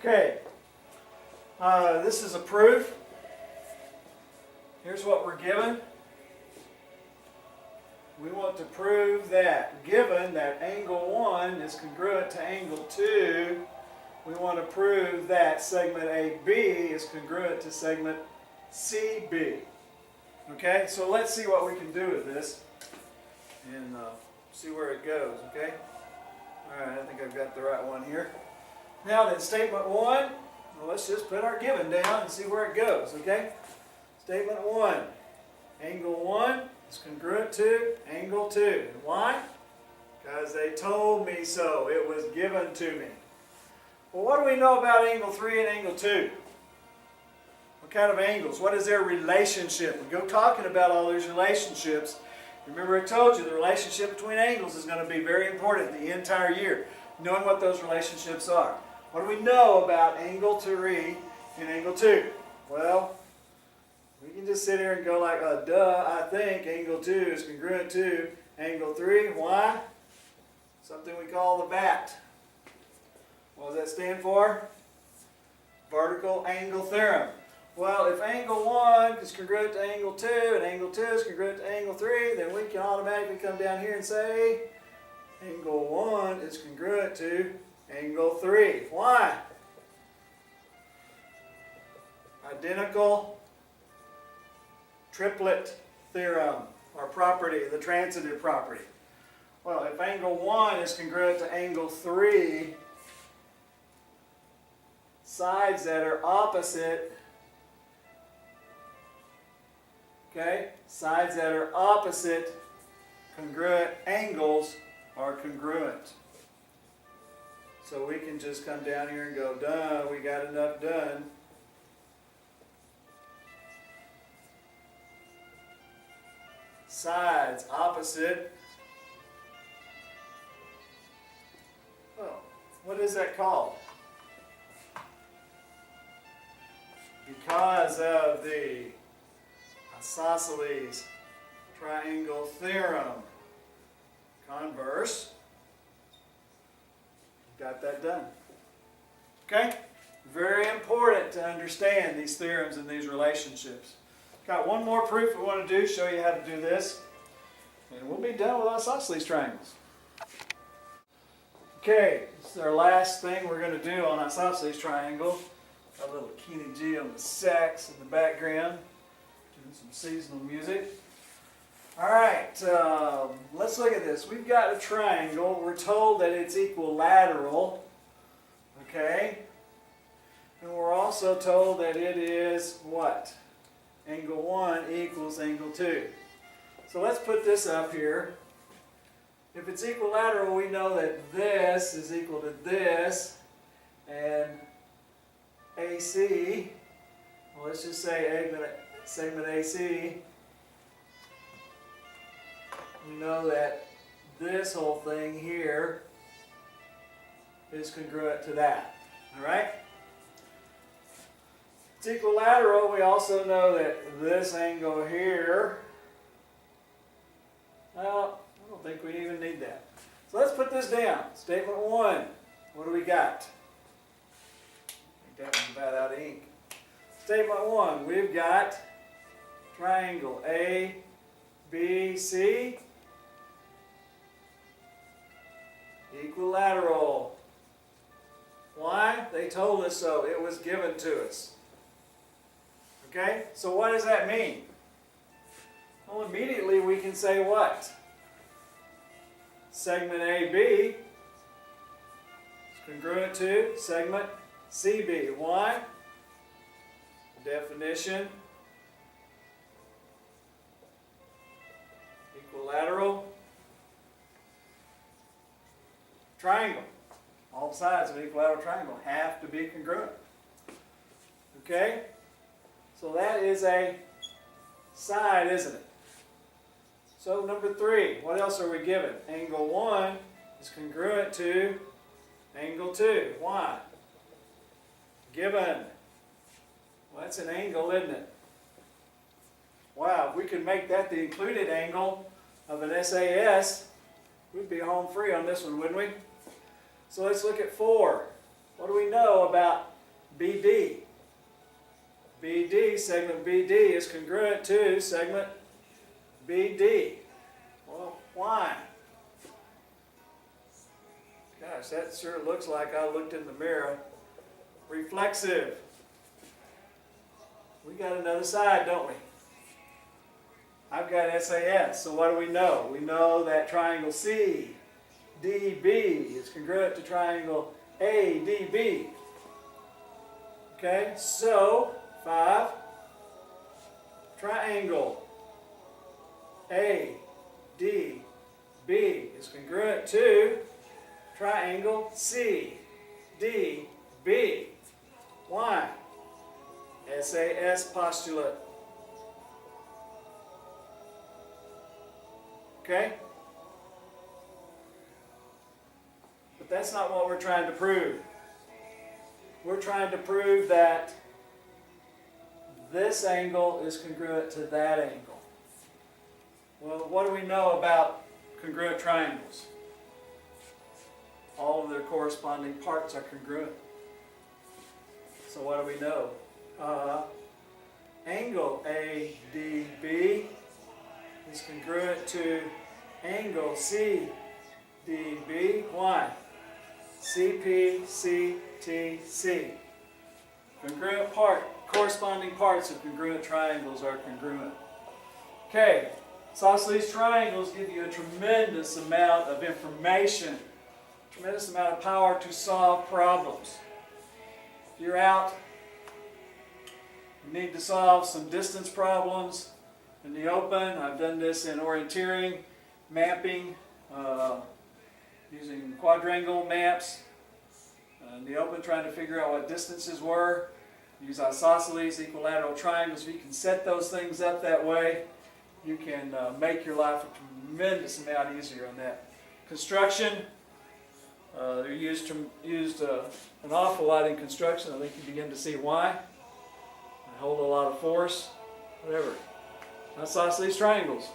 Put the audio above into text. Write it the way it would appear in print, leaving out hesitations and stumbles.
Okay, this is a proof. Here's what we're given. We want to prove that, given that angle 1 is congruent to angle 2, we want to prove that segment AB is congruent to segment CB. Okay, so let's see what we can do with this and see where it goes, okay? Alright, I think I've got the right one here. Now then, statement 1, well, let's just put our given down and see where it goes, okay? Statement 1, angle 1 is congruent to angle 2. Why? Because they told me so. It was given to me. Well, what do we know about angle 3 and angle 2? What kind of angles? What is their relationship? We go talking about all these relationships. Remember I told you the relationship between angles is going to be very important the entire year, knowing what those relationships are. What do we know about angle 3 and angle 2? Well, we can just sit here and go like, duh, I think angle 2 is congruent to angle 3. Why? Something we call the VAT. What does that stand for? Vertical angle theorem. Well, if angle 1 is congruent to angle 2 and angle 2 is congruent to angle 3, then we can automatically come down here and say angle 1 is congruent to angle 3. Why? Identical triplet theorem, or property, the transitive property. Well, if angle 1 is congruent to angle 3, sides that are opposite, okay, sides that are opposite congruent angles are congruent. So we can just come down here and go, done, we got enough done. Sides opposite. Oh, what is that called? Because of the Isosceles triangle theorem. Converse. Got that done. Okay? Very important to understand these theorems and these relationships. Got one more proof we want to do, show you how to do this. And we'll be done with isosceles triangles. Okay, this is our last thing we're going to do on isosceles triangle. Got a little Kenny G on the sax in the background. Doing some seasonal music. Alright, let's look at this. We've got a triangle. We're told that it's equilateral. Okay? And we're also told that it is what? Angle 1 equals angle 2. So let's put this up here. If it's equilateral, we know that this is equal to this, and AC, well, let's just say segment AC, we know that this whole thing here is congruent to that. Alright? It's equilateral. We also know that this angle here, well, I don't think we even need that. So let's put this down. Statement 1. What do we got? I think that one's about out of ink. Statement 1. We've got triangle A, B, C. Equilateral. Why? They told us so. It was given to us. Okay? So what does that mean? Well, immediately we can say what? Segment AB is congruent to segment CB. Why? Definition. Equilateral triangle. All sides of an equilateral triangle have to be congruent. Okay? So that is a side, isn't it? So number 3, what else are we given? Angle 1 is congruent to angle 2. Why? Given. Well, that's an angle, isn't it? Wow, if we could make that the included angle of an SAS, we'd be home free on this one, wouldn't we? So let's look at 4. What do we know about BD. BD, segment BD is congruent to segment BD. Well, why? Gosh, that sure looks like I looked in the mirror. Reflexive. We got another side, don't we? I've got SAS, so what do we know? We know that triangle CDB is congruent to triangle ADB. Okay, so 5, triangle ADB is congruent to triangle CDB. Why? SAS postulate. Okay? But that's not what we're trying to prove. We're trying to prove that this angle is congruent to that angle. Well, what do we know about congruent triangles? All of their corresponding parts are congruent. So what do we know? Angle ADB is congruent to angle CDB. Why? CPCTC. Congruent part, corresponding parts of congruent triangles are congruent. Okay, isosceles triangles give you a tremendous amount of information, tremendous amount of power to solve problems. If you're out, you need to solve some distance problems in the open. I've done this in orienteering, mapping, using quadrangle maps in the open, trying to figure out what distances were. Use isosceles, equilateral triangles. If you can set those things up that way, you can make your life a tremendous amount easier on that. Construction, they're used an awful lot in construction. I think you begin to see why. They hold a lot of force, whatever. Isosceles triangles.